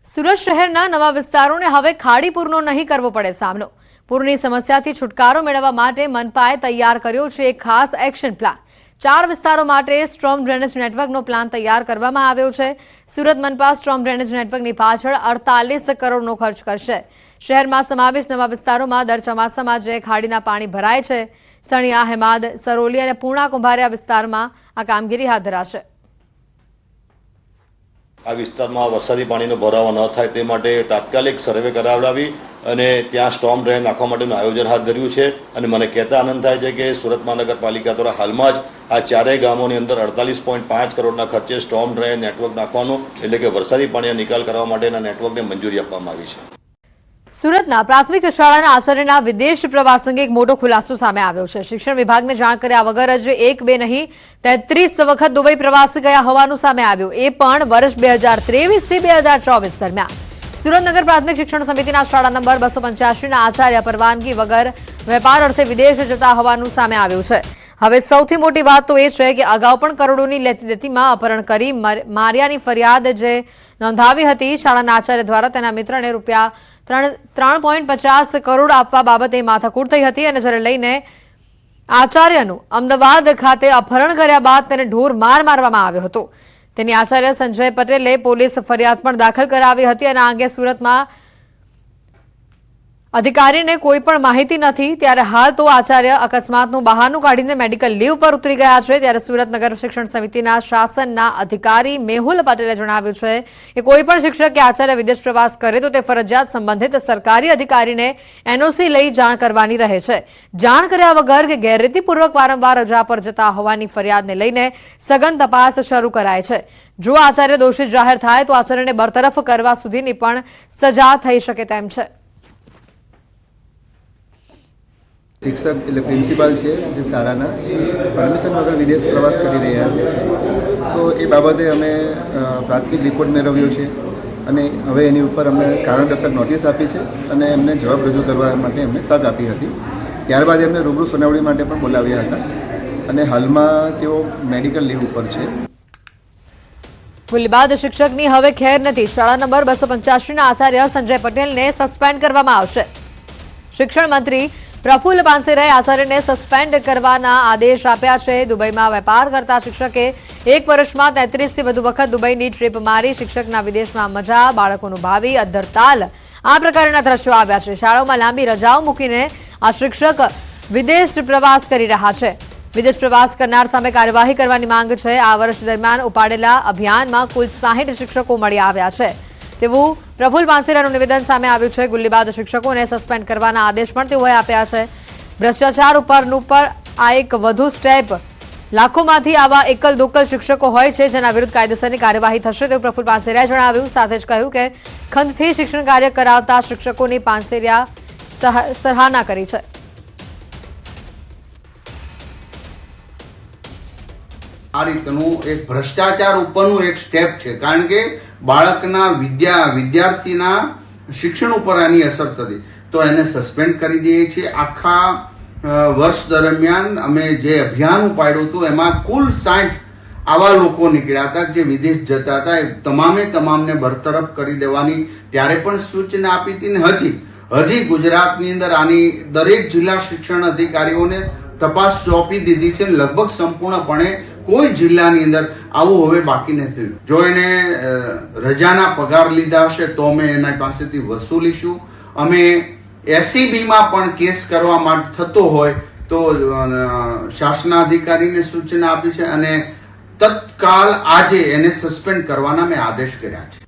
સુરત શહેરના નવા વિસ્તારોને હવે ખાડી પૂરનો નહીં કરવો પડે સામનો। પૂરની સમસ્યાથી છુટકારો મેળવવા માટે મનપાએ તૈયાર કર્યો છે એક ખાસ એક્શન પ્લાન। 4 વિસ્તારો માટે સ્ટ્રોમ ડ્રેનેજ નેટવર્કનો પ્લાન તૈયાર કરવામાં આવ્યો છે। સુરત મનપા સ્ટ્રોમ ડ્રેનેજ નેટવર્કની પાછળ 48 કરોડનો ખર્ચ કરશે। શહેરમાં સમાવેશ નવા વિસ્તારોમાં દર ચોમાસામાં જે ખાડીના પાણી ભરાય છે, સણિયા, હેમાદ, સરોલી અને પૂર્ણા કુંભારિયા વિસ્તારમાં આ કામગીરી હાથ ધરાશે। આ વિસ્તારમાં વરસાદી પાણીનો ભરાવો ન થાય તે માટે તાત્કાલિક સર્વે કરાવડાવી અને ત્યાં સ્ટોર્મ ડ્રેન નાખવા માટેનું આયોજન હાથ ધર્યું છે। અને મને કહેતા આનંદ થાય છે કે સુરત મહાનગરપાલિકા દ્વારા હાલમાં જ આ ચારેય ગામોની અંદર 48.5 કરોડના ખર્ચે સ્ટોર્મ ડ્રેન નેટવર્ક નાખવાનું એટલે કે વરસાદી પાણીનો નિકાલ કરવા માટેના નેટવર્કને મંજૂરી આપવામાં આવી છે। સુરતના પ્રાથમિક શાળાના આચાર્યના વિદેશ પ્રવાસ અંગે એક મોટો ખુલાસો સામે આવ્યો છે। શિક્ષણ વિભાગને જાણ કર્યા વગર જ 1, 2 નહીં 33 વખત દુબઈ પ્રવાસ ગયા હોવાનું સામે આવ્યું, એ પણ વર્ષ 2023 થી 2024 દરમિયાન। સુરેન્દ્રનગર પ્રાથમિક શિક્ષણ સમિતિના શાળા નંબર 285ના આચાર્ય પરવાનગી વગર વેપાર અર્થે વિદેશ જતા હોવાનું સામે આવ્યું છે। હવે સૌથી મોટી વાત તો એ છે કે અગાઉ પણ કરોડોની લેતી દેતીમાં અપહરણ કરી માર્યાની ફરિયાદ જે નોંધાવી હતી, શાળાના આચાર્ય દ્વારા તેના મિત્રને રૂપિયા 3.50 કરોડ આપવા બાબતે માથાકૂટ થઈ હતી અને જેને લઈને આચાર્યનું અમદાવાદ ખાતે અપહરણ કર્યા બાદ તેને ઢોર માર મારવામાં આવ્યો હતો। તેની આચાર્ય સંજય પટેલે પોલીસ ફરિયાદ પણ દાખલ કરાવી હતી અને આ અંગે સુરતમાં અધિકારીને કોઈ પણ માહિતી નથી। ત્યારે હાલ તો આચાર્ય અકસ્માતનું બહાનું કાઢીને મેડિકલ લીવ પર ઉતરી ગયા છે। ત્યારે સુરત નગર શિક્ષણ સમિતિના શાસનના અધિકારી મેહુલ પટેલે જણાવ્યું છે કે કોઈ પણ શિક્ષક કે આચાર્ય વિદેશ પ્રવાસ કરે તો તે ફરજિયાત સંબંધિત સરકારી અધિકારીને એનઓસી લઈ જાણ કરવાની રહે છે। જાણ કર્યા વગર કે ગેરરીતિપૂર્વક વારંવાર રજા પર જતા હોવાની ફરિયાદને લઈને સઘન તપાસ શરૂ કરાય છે। જો આચાર્ય દોષિત જાહેર થાય તો આચાર્યને બરતરફ કરવા સુધીની પણ સજા થઈ શકે તેમ છે। शिक्षक એટલે પ્રિન્સિપાલ છે જે શાળાના પરમિશન વગર વિદેશ પ્રવાસ કરી રહ્યા છે, તો એ બાબતે અમે પ્રાથમિક રિપોર્ટ મેળવ્યો છે અને હવે એની ઉપર અમે કારણદર્શક નોટિસ આપી છે અને એમને જવાબ રજૂ કરવા માટે એમને તક આપી હતી। ત્યારબાદ એમને રૂબરૂ સુનાવણી માટે પણ બોલાવ્યા હતા અને હાલમાં તેઓ મેડિકલ લીવ ઉપર છે। ગોળીબાર શિક્ષકની હવે ખેર નથી। શાળા નંબર 285ના આચાર્ય સંજય પટેલને સસ્પેન્ડ કરવામાં આવશે। શિક્ષણ મંત્રી પ્રફુલ્લ પાનસેરાએ આચાર્યને સસ્પેન્ડ કરવાના આદેશ આપ્યા છે। દુબઈમાં વેપાર કરતા શિક્ષકે 1 વર્ષમાં 33થી વધુ વખત દુબઈની ટ્રીપ મારી શિક્ષકના વિદેશમાં મજા, બાળકોનું ભાવિ અધ્ધરતાલ આ પ્રકારના દ્રશ્યો આવ્યા છે। શાળાઓમાં લાંબી રજાઓ મૂકીને આ શિક્ષક વિદેશ પ્રવાસ કરી રહ્યા છે। વિદેશ પ્રવાસ કરનાર સામે કાર્યવાહી કરવાની માંગ છે। આ વર્ષ દરમિયાન ઉપાડેલા અભિયાનમાં કુલ 60 શિક્ષકો મળી આવ્યા છે તેવું પ્રફુલ્લ પાનસેરાનું નિવેદન સામે આવ્યું છે। ગોળીબાર શિક્ષકોને સસ્પેન્ડ કરવાના આદેશ પણ તેઓએ આપ્યા છે। ભ્રષ્ટાચાર ઉપરનું પણ આ એક વધુ સ્ટેપ। લાખોમાંથી આવા એકલ દોકલ શિક્ષકો હોય છે જેના વિરુદ્ધ કાયદેસરની કાર્યવાહી થશે તેવું પ્રફુલ્લ પાનસેરાએ જણાવ્યું। સાથે જ કહ્યું કે ખંતથી શિક્ષણ કાર્ય કરાવતા શિક્ષકોની પાનસેરિયા સરાહના કરી છે। આ રીતનું એક ભ્રષ્ટાચાર ઉપરનું એક સ્ટેપ છે, કારણ કે બાળકના વિદ્યાર્થીના શિક્ષણ ઉપર આની અસર થતી તો એને સસ્પેન્ડ કરી દઈએ છીએ। આખા વર્ષ દરમિયાન અમે જે અભિયાન ઉપાડ્યું હતું એમાં કુલ 60 આવા લોકો નીકળ્યા હતા જે વિદેશ જતા હતા, એ તમામને બરતરફ કરી દેવાની ત્યારે પણ સૂચના આપી હતી ને હજી ગુજરાતની અંદર આની દરેક જિલ્લા શિક્ષણ અધિકારીઓને તપાસ સોંપી દીધી છે। લગભગ સંપૂર્ણપણે કોઈ જિલ્લાની અંદર આવું હવે બાકી નથી। જો એને રજાના પગાર લીધા હશે તો અમે એના પાસેથી વસૂલીશું। અમે એસીબીમાં પણ કેસ કરવા માટે થતો હોય તો શાસનાધિકારીને સૂચના આપી છે અને તત્કાલ આજે એને સસ્પેન્ડ કરવાના મેં આદેશ કર્યા છે।